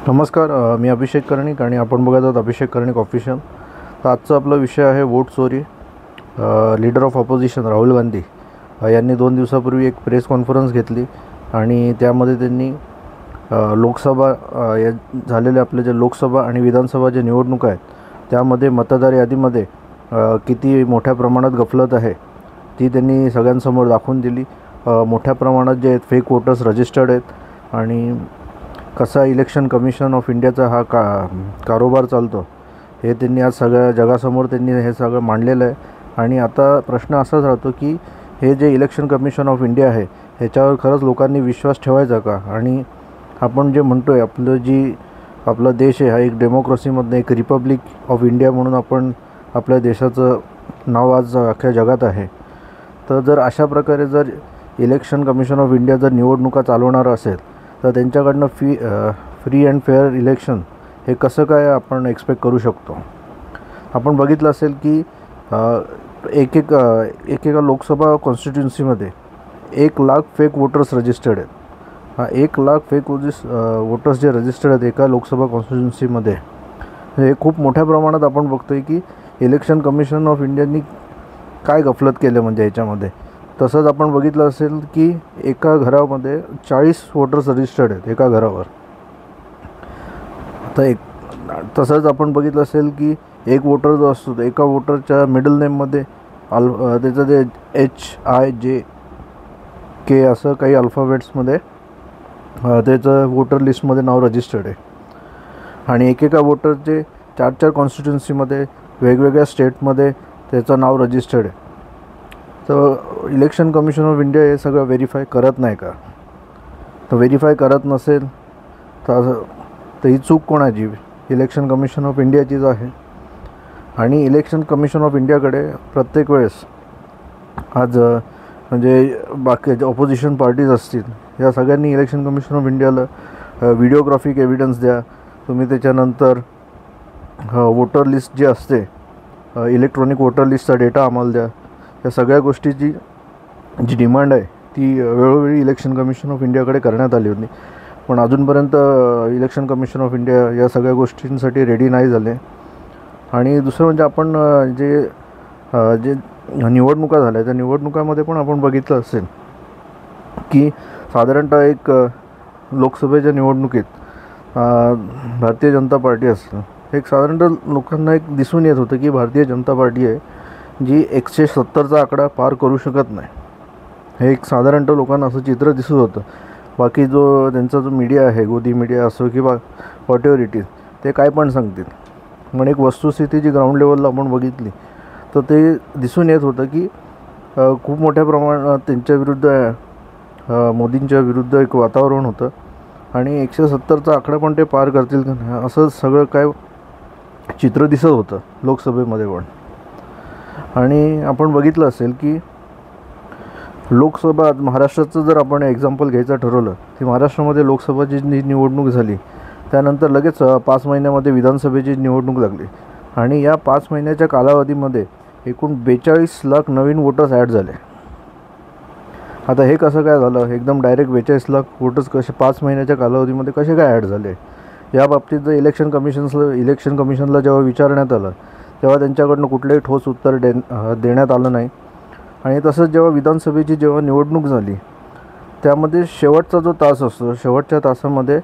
नमस्कार. मी अभिषेक कर्णिक आणि आपण बघत आहात अभिषेक कर्णिक ऑफिशियल. तर आजचा आपला विषय आहे वोट चोरी. Leader of opposition Rahul Gandhi यांनी 2 दिवसापूर्वी एक प्रेस कॉन्फरन्स घेतली आणि त्यामध्ये त्यांनी लोकसभा या झालेल्या आपल्या जे लोकसभा आणि विधानसभा जे निवडणुका आहेत त्यामध्ये मतदार यादीमध्ये किती मोठ्या प्रमाणात गफलत आहे ती त्यांनी सगळ्यांसमोर दाखवून दिली. मोठ्या प्रमाणात जे फेक वोटर्स रजिस्टर्ड आहेत आणि कसा इलेक्शन कमिशन ऑफ इंडियाचा हा कारोबार चालतो हे त्यांनी आज सगळ्या जगासमोर त्यांनी हे सगळं मांडलेलं आहे. आणि आता प्रश्न असाच राहतो की हे जे इलेक्शन कमिशन ऑफ इंडिया आहे ह्याच्यावर खरंच लोकांनी विश्वास ठेवायचा का? आणि आपण जे म्हणतो आहे आपला देश आहे हा एक डेमोक्रेसीमधनं एक रिपब्लिक ऑफ इंडिया म्हणून आपण आपल्या देशाचं नाव आज अख्ख्या जगात आहे. तर जर अशा प्रकारे जर इलेक्शन कमिशन ऑफ इंडिया जर निवडणुका चालवणार असेल तर त्यांच्याकडनं फ्री अँड फेअर इलेक्शन हे कसं काय आपण एक्सपेक्ट करू शकतो? आपण बघितलं असेल की एकेका लोकसभा कॉन्स्टिट्युन्सीमध्ये 1,00,000 फेक वोटर्स रजिस्टर्ड आहेत. 1,00,000 फेक वोटर्स जे रजिस्टर्ड आहेत एका लोकसभा कॉन्स्टिट्युन्सीमध्ये हे खूप मोठ्या प्रमाणात आपण बघतो आहे की इलेक्शन कमिशन ऑफ इंडियानी काय गफलत केलं म्हणजे याच्यामध्ये. तसंच आपण बघितलं असेल की एका घरामध्ये 40 वोटर्स रजिस्टर्ड आहेत एका घरावर. तसंच आपण बघितलं असेल की एक वोटर जो असतो एका वोटरच्या मिडल नेममध्ये त्याचं जे HIJK असं काही अल्फाबेट्समध्ये त्याचं वोटर लिस्टमध्ये नाव रजिस्टर्ड आहे. आणि एकेका वोटरचे 4 कॉन्स्टिट्युन्सीमध्ये वेगवेगळ्या स्टेटमध्ये त्याचं नाव रजिस्टर्ड आहे. तर इलेक्शन कमिशन ऑफ इंडिया हे सगळं व्हेरीफाय करत नाही का? तर व्हेरीफाय करत नसेल तर ही चूक कोणाची? इलेक्शन कमिशन ऑफ इंडियाचीच आहे. आणि इलेक्शन कमिशन ऑफ इंडियाकडे प्रत्येक वेळेस आज म्हणजे बाकी जे ऑपोजिशन पार्टीज असतील या सगळ्यांनी इलेक्शन कमिशन ऑफ इंडियाला व्हिडिओग्राफिक एव्हिडन्स द्या. तुम्ही त्याच्यानंतर वोटर लिस्ट जी असते इलेक्ट्रॉनिक वोटर लिस्टचा डेटा आम्हाला द्या. या सगळ्या गोष्टीची जी डिमांड आहे ती वेळोवेळी इलेक्शन कमिशन ऑफ इंडियाकडे करण्यात आली होती. पण अजूनपर्यंत इलेक्शन कमिशन ऑफ इंडिया या सगळ्या गोष्टींसाठी रेडी नाही झाले. आणि दुसरं म्हणजे आपण जे निवडणुका झाल्या त्या निवडणुकामध्ये पण आपण बघितलं असेल की साधारणतः एक लोकसभेच्या निवडणुकीत भारतीय जनता पार्टी असतं एक साधारणतः लोकांना एक दिसून येत होतं की भारतीय जनता पार्टी आहे जी 170चा आकडा पार करू शकत नाही. हे एक साधारणतः लोकांना असं चित्र दिसत होतं. बाकी त्यांचा जो मीडिया आहे गोदी मीडिया असो किंवा व्हॉट एव्हर इट इज ते काय पण सांगतील. पण एक वस्तुस्थिती जी ग्राउंड लेवलला आपण बघितली तर ते दिसून येत होतं की खूप मोठ्या प्रमाणात त्यांच्या विरुद्ध मोदींच्या विरुद्ध एक वातावरण होतं. आणि 170चा आकडा पण ते पार करतील का नाही असं सगळं काय चित्र दिसत होतं लोकसभेमध्ये पण. आणि आपण बघितलं असेल की लोकसभा महाराष्ट्राचं जर आपण एक्झाम्पल घ्यायचं ठरवलं की महाराष्ट्रामध्ये लोकसभाची निवडणूक झाली त्यानंतर लगेच 5 महिन्यामध्ये विधानसभेची निवडणूक लागली. आणि या 5 महिन्याच्या कालावधीमध्ये एकूण 42 लाख नवीन वोटर्स ॲड झाले. आता हे कसं काय झालं? एकदम डायरेक्ट 42 लाख वोटर्स कसे 5 महिन्याच्या कालावधीमध्ये कसे काय ॲड झाले? या बाबतीत जर इलेक्शन कमिशनला जेव्हा विचारण्यात आलं तेव्हा त्यांच्याकडनं कुठलंही ठोस उत्तर देण्यात आलं नाही. आणि तसंच जेव्हा विधानसभेची निवडणूक झाली त्यामध्ये शेवटचा जो तास असतो शेवटच्या तासामध्ये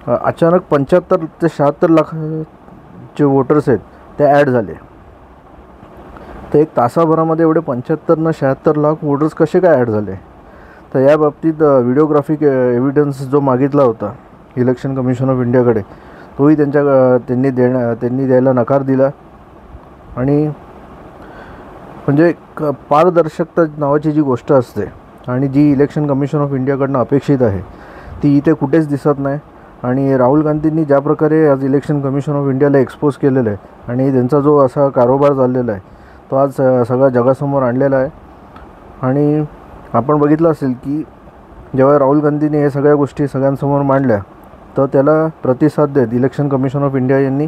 अचानक 75 ते 76 लाखाचे वोटर्स आहेत ते ॲड झाले. तर एक तासाभरामध्ये एवढे 75 न 76 लाख वोटर्स कसे काय ॲड झाले? तर या बाबतीत व्हिडिओग्राफिक एव्हिडन्स जो मागितला होता इलेक्शन कमिशन ऑफ इंडियाकडे तोही त्यांनी द्यायला नकार दिला. आणि म्हणजे पारदर्शकता नावाची जी गोष्ट असते आणि जी इलेक्शन कमिशन ऑफ इंडियाकडनं अपेक्षित आहे ती इथे कुठेच दिसत नाही. आणि राहुल गांधींनी ज्या प्रकारे आज इलेक्शन कमिशन ऑफ इंडियाला एक्सपोज केलेलं आहे आणि त्यांचा जो असा कारोबार चाललेला आहे तो आज सगळ्या जगासमोर आणलेला आहे. आणि आपण बघितलं असेल की जेव्हा राहुल गांधींनी हे सगळ्या गोष्टी सगळ्यांसमोर मांडल्या तर त्याला प्रतिसाद देत इलेक्शन कमिशन ऑफ इंडिया यांनी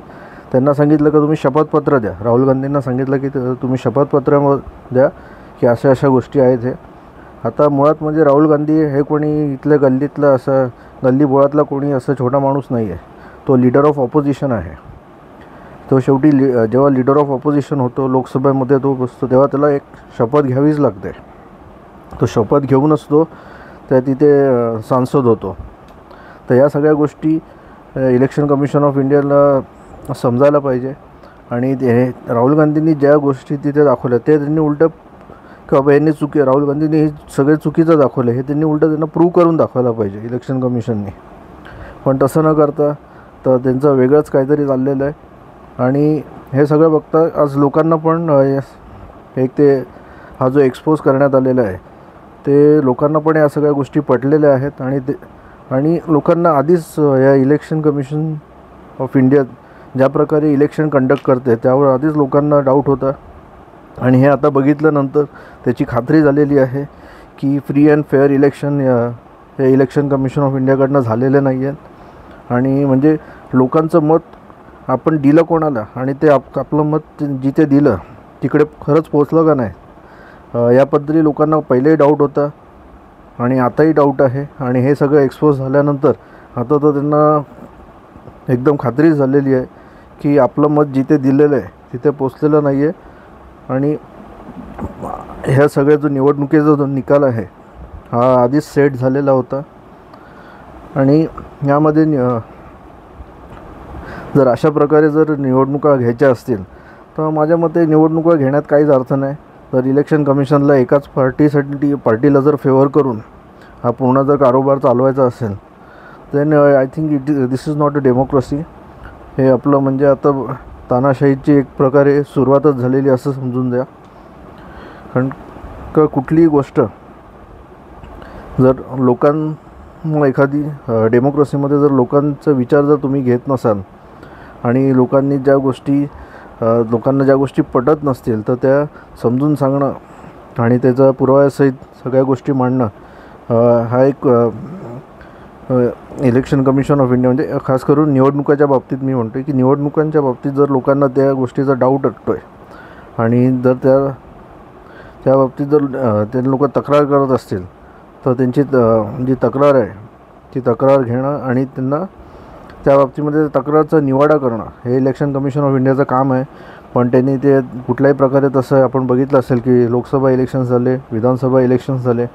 त्यांना सांगितलं की तुम्ही शपथपत्र द्या. राहुल गांधींना सांगितलं की तुम्ही शपथपत्र द्या की अशा गोष्टी आहेत हे. आता मुळात म्हणजे राहुल गांधी हे कोणी इथल्या गल्लीतलं असं गल्ली बोळातला कोणी असं छोटा माणूस नाही आहे. तो लीडर ऑफ ऑपोजिशन आहे. तो शेवटी जेव्हा लीडर ऑफ ऑपोजिशन होतो लोकसभेमध्ये तो बसतो तेव्हा त्याला एक शपथ घ्यावीच लागते. तो शपथ घेऊनच तो त्या तिथे सांसद होतो. तर या सगळ्या गोष्टी इलेक्शन कमिशन ऑफ इंडियाला समजायला पाहिजे. आणि ते राहुल गांधींनी ज्या गोष्टी तिथे दाखवल्या ते त्यांनी उलटं की बाबा यांनी राहुल गांधींनी हे सगळे चुकीचं दाखवलं हे त्यांनी उलटं त्यांना प्रूव्ह करून दाखवायला पाहिजे इलेक्शन कमिशनने. पण तसं न करता तर त्यांचं वेगळंच काहीतरी चाललेलं आहे. आणि हे सगळं बघता आज लोकांना पण एक ते हा जो एक्सपोज करण्यात आलेला आहे ते लोकांना पण या सगळ्या गोष्टी पटलेल्या आहेत. आणि लोकांना आधीच या इलेक्शन कमिशन ऑफ इंडिया ज्या प्रकारे इलेक्शन कंडक्ट करते त्यावर आधीच लोकांना डाऊट होता. आणि हे आता बघितल्यानंतर त्याची खात्री झालेली आहे की फ्री अँड फेअर इलेक्शन हे इलेक्शन कमिशन ऑफ इंडियाकडनं झालेले नाही आहेत. आणि म्हणजे लोकांचं मत आपण दिलं कोणाला आणि ते आपलं मत जिथे दिलं तिकडे खरंच पोचलं का नाही याबद्दल लोकांना पहिलेही डाऊट होता आणि आताही डाऊट आहे. आणि हे सगळं एक्सपोज झाल्यानंतर आता तर त्यांना एकदम खात्री झालेली आहे की आपलं मत जिथे दिलेलं आहे तिथे पोचलेलं नाही आहे. आणि ह्या सगळ्या जो निवडणुकीचा जो निकाल आहे हा आधीच सेट झालेला होता. आणि यामध्ये जर अशा प्रकारे जर निवडणुका घ्यायच्या असतील तर माझ्या मते निवडणुका घेण्यात काहीच अर्थ नाही. तर इलेक्शन कमिशनला एकाच पार्टीला जर फेवर करून हा पूर्ण जर कारोबार चालवायचा असेल then I think this is not a democracy. हे आपलं म्हणजे आता तानाशाहीची एक प्रकारे सुरुवातच झालेली असं समजून द्या. कारण कुठलीही गोष्ट जर एखादी डेमोक्रेसीमध्ये जर लोकांचा विचार जर तुम्ही घेत नसाल आणि लोकांना ज्या गोष्टी पटत नसतील तर त्या समजून सांगणं आणि त्याचा पुराव्यासहित सगळ्या गोष्टी मांडणं हा एक इलेक्शन कमिशन ऑफ इंडिया म्हणजे खास करून निवडणुकाच्या बाबतीत मी म्हणतो की निवडणुकांच्या बाबतीत जर लोकांना त्या गोष्टीचा डाऊट असतो आहे आणि जर त्या बाबतीत जर ते लोक तक्रार करत असतील तर त्यांची जी तक्रार आहे ती तक्रार घेणं आणि त्यांना त्या बाबतीमध्ये तक्रारचा निवाडा करणं हे इलेक्शन कमिशन ऑफ इंडियाचं काम आहे. पण त्यांनी ते कुठल्याही प्रकारे तसं आपण बघितलं असेल की लोकसभा इलेक्शन्स झाले, विधानसभा इलेक्शन्स झाले,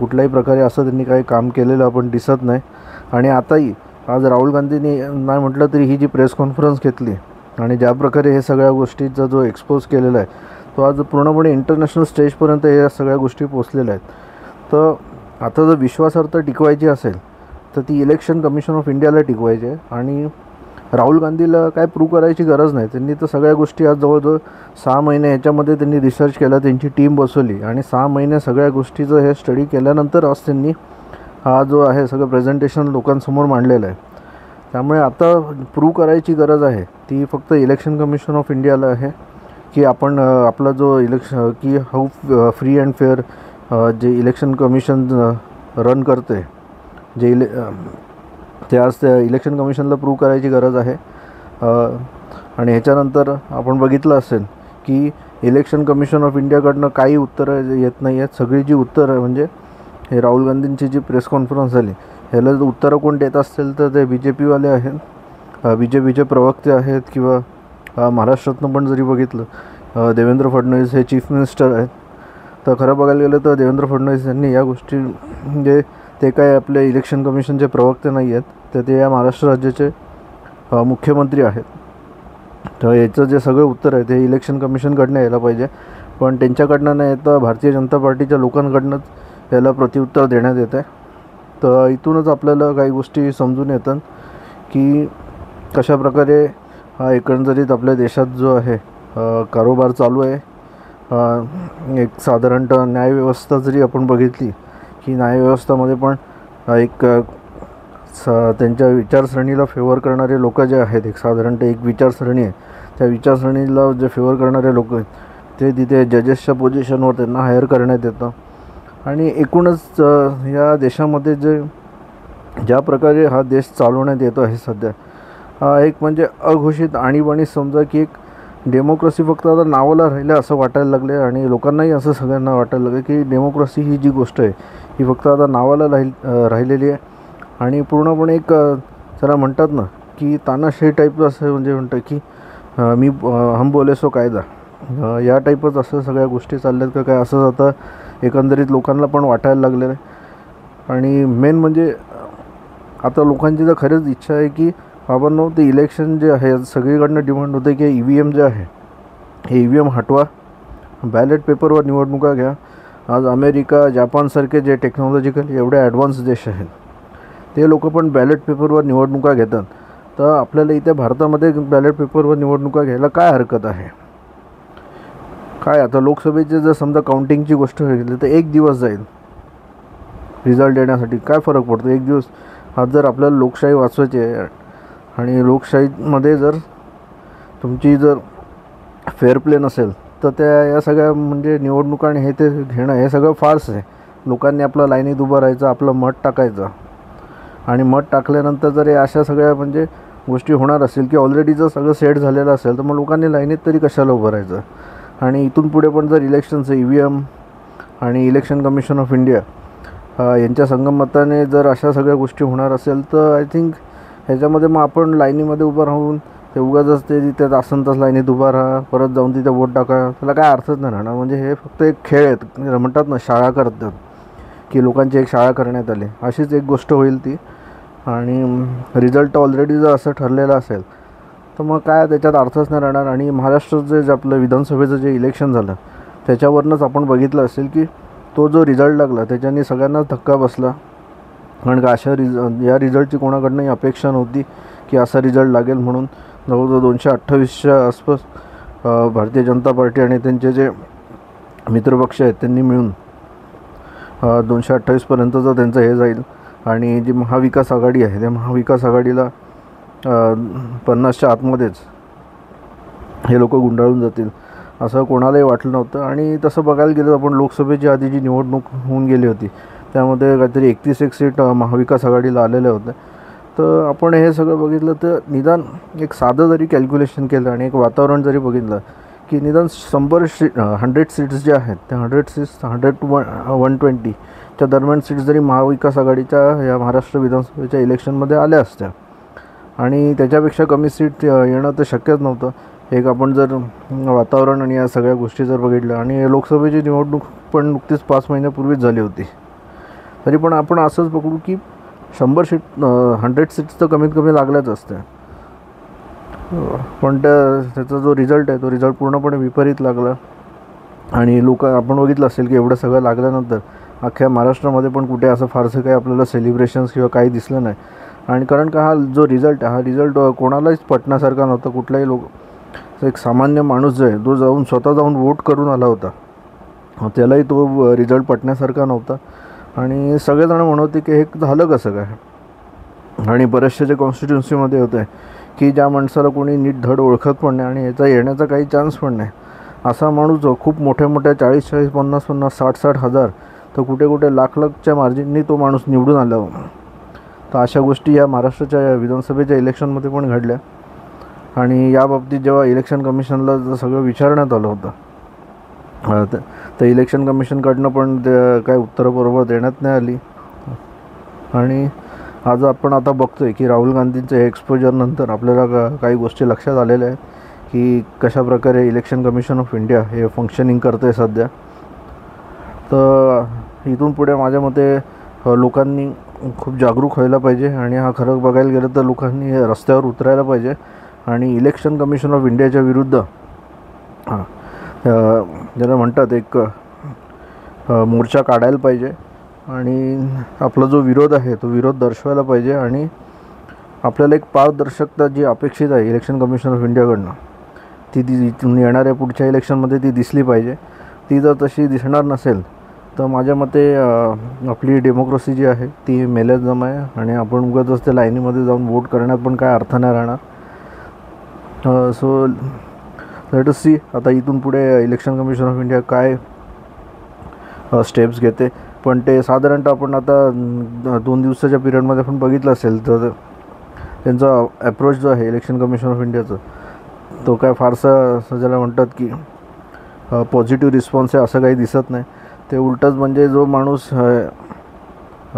कुठल्याही प्रकारे असं त्यांनी काही काम केलेलं आपण दिसत नाही. आणि आताही आज राहुल गांधींनी नाही म्हटलं तरी ही जी प्रेस कॉन्फरन्स घेतली आणि ज्या प्रकारे हे सगळ्या गोष्टीचा जो एक्सपोज केलेला आहे तो आज पूर्णपणे इंटरनॅशनल स्टेजपर्यंत या सगळ्या गोष्टी पोचलेल्या आहेत. तर आता जर विश्वासार्हता टिकवायची असेल तर ती इलेक्शन कमिशन ऑफ इंडियाला टिकवायची आहे. आणि राहुल गांधीला काय प्रूव्ह करायची गरज नाही. त्यांनी तर सगळ्या गोष्टी आज जवळजवळ 6 महिने ह्याच्यामध्ये त्यांनी रिसर्च केला, त्यांची टीम बसवली आणि 6 महिने सगळ्या गोष्टीचं हे स्टडी केल्यानंतर आज त्यांनी हा जो आहे सगळं प्रेझेंटेशन लोकांसमोर मांडलेलं आहे. त्यामुळे आता प्रूव्ह करायची गरज आहे ती फक्त इलेक्शन कमिशन ऑफ इंडियाला आहे की आपण आपला जो की हाऊ फ्री अँड फेअर जे इलेक्शन कमिशन रन करते ते आज त्या इलेक्शन कमिशनला प्रूव्ह करायची गरज आहे. आणि ह्याच्यानंतर आपण बघितलं असेल की इलेक्शन कमिशन ऑफ इंडियाकडनं काही उत्तरं येत नाही आहेत. सगळी जी उत्तरं म्हणजे हे राहुल गांधींची जी प्रेस कॉन्फरन्स झाली ह्याला जर उत्तरं कोण देत असतील तर ते BJPवाले आहेत, BJPचे प्रवक्ते आहेत किंवा महाराष्ट्रातनं पण जरी बघितलं देवेंद्र फडणवीस हे चीफ मिनिस्टर आहेत. तर खरं बघायला गेलं तर देवेंद्र फडणवीस यांनी या गोष्टी म्हणजे ते काय आपले इलेक्शन कमिशनचे प्रवक्ते नाही आहेत तर ते या महाराष्ट्र राज्याचे मुख्यमंत्री आहेत. तर याचं जे सगळं उत्तर आहे ते इलेक्शन कमिशनकडनं यायला पाहिजे. पण त्यांच्याकडनं नाही येतं भारतीय जनता पार्टीच्या लोकांकडनंच याला प्रत्युत्तर देण्यात येतं आहे. तर इथूनच आपल्याला काही गोष्टी समजून येतात की कशाप्रकारे हा एकंदरीत आपल्या देशात जो आहे कारोबार चालू आहे. एक साधारणतः न्यायव्यवस्था जरी आपण बघितली की न्यायव्यवस्थामध्ये पण एक त्यांच्या विचारसरणीला फेवर करणारे लोक जे आहेत एक साधारणतः एक विचारसरणी आहे त्या विचारसरणीला जे फेवर करणारे लोक आहेत ते तिथे जजेसच्या पोझिशनवर त्यांना हायर करण्यात येतं. आणि एकूणच या देशामध्ये ज्या प्रकारे हा देश चालवण्यात येतो आहे सध्या हा एक म्हणजे अघोषित आणीबाणी समजा की एक डेमोक्रेसी फक्त आता नावाला राहिलं असं वाटायला लागलं आहे. आणि लोकांनाही असं सगळ्यांना वाटायला लागलं की डेमोक्रेसी ही जी गोष्ट आहे ही फक्त आता नावाला राहिलेली आहे. आणि पूर्णपणे एक त्याला म्हणतात ना की तानाशाही टाईप असं म्हणजे म्हणतं की हम बोले सो कायदा, या टाईपच असं सगळ्या गोष्टी चालल्यात का काय असंच आता एकंदरीत लोकांना पण वाटायला लागलेलं आहे. आणि मेन म्हणजे आता लोकांची तर खरंच इच्छा आहे की बाबांनो ते इलेक्शन जे आहे सगळीकडनं डिमांड होते की EVM जे आहे हे EVM हटवा, बॅलेट पेपरवर निवडणुका घ्या. आज अमेरिका जापानसारखे जे टेक्नॉलॉजिकल एवढे ॲडव्हान्स देश आहेत ते लोक पण बॅलेट पेपरवर निवडणुका घेतात. तर आपल्याला इथे भारतामध्ये बॅलेट पेपरवर निवडणुका घ्यायला काय हरकत आहे? काय आता लोकसभेचे जर समजा काउंटिंगची गोष्ट घेतली तर 1 दिवस जाईल रिझल्ट येण्यासाठी. काय फरक पडतो 1 दिवस? आज जर आपल्याला लोकशाही वाचवायची आहे आणि लोकशाहीमध्ये जर तुमची जर फेअर प्ले नसेल तर त्या या सगळ्या म्हणजे निवडणुका आणि हे ते घेणं हे सगळं फार्स आहे. लोकांनी आपलं लाईनीत उभं राहायचं, आपलं मत टाकायचं आणि मत टाकल्यानंतर जर या अशा सगळ्या म्हणजे गोष्टी होणार असेल की ऑलरेडी जर सगळं सेट झालेलं असेल तर मग लोकांनी लाईनीत तरी कशाला उभं राहायचं? आणि इथून पुढे पण जर इलेक्शनचं EVM आणि इलेक्शन कमिशन ऑफ इंडिया यांच्या संगमताने जर अशा सगळ्या गोष्टी होणार असेल तर आय थिंक ह्याच्यामध्ये मग आपण लाईनीमध्ये उभं राहून ते उगाच ते तिथे तासनतास लाईनीत उभा राहा, परत जाऊन तिथे वोट टाका, त्याला काय अर्थच नाही राहणार. म्हणजे हे फक्त एक खेळ आहेत, म्हणतात ना शाळा करतात की लोकांची एक शाळा करण्यात आली, अशीच एक गोष्ट होईल ती. आणि रिझल्ट ऑलरेडी जर असं ठरलेलं असेल तर मग काय त्याच्यात अर्थच नाही राहणार. आणि महाराष्ट्रात जे आपलं विधानसभेचं जे इलेक्शन झालं त्याच्यावरूनच आपण बघितलं असेल की तो जो रिझल्ट लागला त्याच्याने सगळ्यांनाच धक्का बसला. कारण का या रिझल्टची कोणाकडनंही अपेक्षा नव्हती की असा रिझल्ट लागेल म्हणून. जवळजवळ 228च्या आसपास भारतीय जनता पार्टी आणि त्यांचे जे मित्रपक्ष आहेत त्यांनी मिळून 228पर्यंतचं त्यांचं हे जाईल. आणि जी महाविकास आघाडी आहे त्या महाविकास आघाडीला 50च्या आतमध्येच हे लोक गुंडाळून जातील असं कोणालाही वाटलं नव्हतं. आणि तसं बघायला गेलं आपण लोकसभेची आधी जी निवडणूक होऊन गेली होती त्यामध्ये काहीतरी 31 सीट महाविकास आघाडीला आलेल्या होत्या. तर आपण हे सगळं बघितलं तर निदान एक साधं जरी कॅल्क्युलेशन केलं आणि एक वातावरण जरी बघितलं की निदान 100 सीट्स जे आहेत त्या 100 सीट्स 100 to 120च्या दरम्यान सीट्स जरी महाविकास आघाडीच्या या महाराष्ट्र विधानसभेच्या इलेक्शनमध्ये आल्या असत्या. आणि त्याच्यापेक्षा कमी सीट येणं तर शक्यच नव्हतं. एक आपण जर वातावरण आणि या सगळ्या गोष्टी जर बघितलं आणि लोकसभेची निवडणूक पण नुकतीच 5 महिन्यापूर्वीच झाली होती, तरी पण आपण असंच बघू की 100 सीट्स तर कमीत कमी लागल्याच असत्या. पण त्याचा जो रिझल्ट आहे तो रिझल्ट पूर्णपणे विपरीत लागला. आणि आपण बघितलं असेल की एवढं सगळं लागल्यानंतर अख्ख्या महाराष्ट्रामध्ये पण कुठे असं फारसं काही आपल्याला सेलिब्रेशन्स किंवा काही दिसलं नाही. आणि कारण का हा जो रिझल्ट आहे हा रिझल्ट कोणालाच पटण्यासारखा नव्हता. कुठलाही एक सामान्य माणूस जो आहे तो स्वतः जाऊन वोट करून आला होता त्यालाही तो रिझल्ट पटण्यासारखा नव्हता. आणि सगळेजण म्हणत होते की हे झालं कसं काय. आणि बरेचसे जे कॉन्स्टिट्युन्सीमध्ये होते की ज्या माणसाला कोणी नीट धड ओळखत पण नाही आणि याचा येण्याचा काही चान्स पण नाही असा माणूस जो खूप मोठ्या 40-40, 50-50, 60-60 हजार तर कुठे लाखच्या मार्जिननी तो माणूस निवडून आला. तर अशा गोष्टी या महाराष्ट्राच्या विधानसभेच्या इलेक्शनमध्ये पण घडल्या. आणि याबाबतीत जेव्हा इलेक्शन कमिशनला सगळं विचारण्यात आलं होतं तर इलेक्शन कमिशनकडनं पण काय उत्तरं बरोबर देण्यात नाही आली. आणि आज आपण आता बघतो आहे की राहुल गांधींचं एक्सपोजरनंतर आपल्याला काही गोष्टी लक्षात आलेल्या आहेत की कशाप्रकारे इलेक्शन कमिशन ऑफ इंडिया हे फंक्शनिंग करतं आहे सध्या. तर इथून पुढे माझ्या मते लोकांनी खूप जागरूक व्हायला पाहिजे. आणि हा खरं बघायला गेलं तर लोकांनी रस्त्यावर उतरायला पाहिजे आणि इलेक्शन कमिशन ऑफ इंडियाच्या विरुद्ध ज्याला म्हणतात एक मोर्चा काढायला पाहिजे. आणि आपला जो विरोध आहे तो विरोध दर्शवायला पाहिजे. आणि आपल्याला एक पारदर्शकता जी अपेक्षित आहे इलेक्शन कमिशन ऑफ इंडियाकडनं ती येणाऱ्या पुढच्या इलेक्शनमध्ये ती दिसली पाहिजे. ती जर तशी दिसणार नसेल तर माझ्या मते आपली डेमोक्रेसी जी आहे ती मेल्यात जम आहे. आणि आपण उगाच त्या लाईनीमध्ये जाऊन वोट करण्यात पण काय अर्थ नाही राहणार. सो लेट अस सी आता इथून पुढे इलेक्शन कमिशन ऑफ इंडिया काय स्टेप्स घेते. पण ते साधारणतः आपण आता 2 दिवसाच्या पिरियडमध्ये आपण बघितलं असेल तर त्यांचा ॲप्रोच जो आहे इलेक्शन कमिशन ऑफ इंडियाचं तो काय फारसा असं ज्याला म्हणतात की पॉझिटिव्ह रिस्पॉन्स आहे असं काही दिसत नाही. ते उलटंच म्हणजे जो माणूस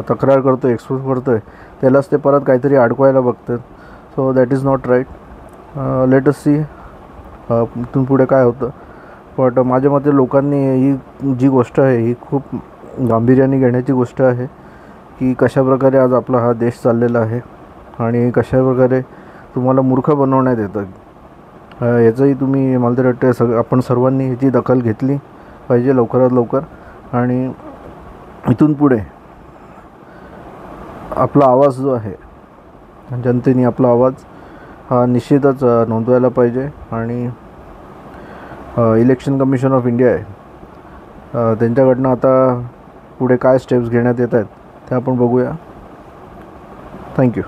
तक्रार करतो एक्सपोज करतो आहे त्यालाच ते परत काहीतरी अडकवायला बघतात. So that is not right. Let us see इथून पुढे काय होतं. बट माझ्या मते लोकांनी ही जी गोष्ट आहे ही खूप गांभीर्याने घेण्याची गोष्ट आहे की कशाप्रकारे आज आपला हा देश चाललेला आहे आणि कशाप्रकारे तुम्हाला मूर्ख बनवण्यात येतं. याचंही तुम्ही मला तर वाटतं आपण सर्वांनी याची दखल घेतली पाहिजे लवकरात लवकर. आणि इथून पुढे आपला आवाज जो आहे जनतेने आपला आवाज हा निश्चितच नोंदवायला पाहिजे. आणि इलेक्शन कमिशन ऑफ इंडिया आहे त्यांच्याकडनं आता पुढे काय स्टेप्स घेण्यात येत आहेत ते आपण बघूया. थँक्यू.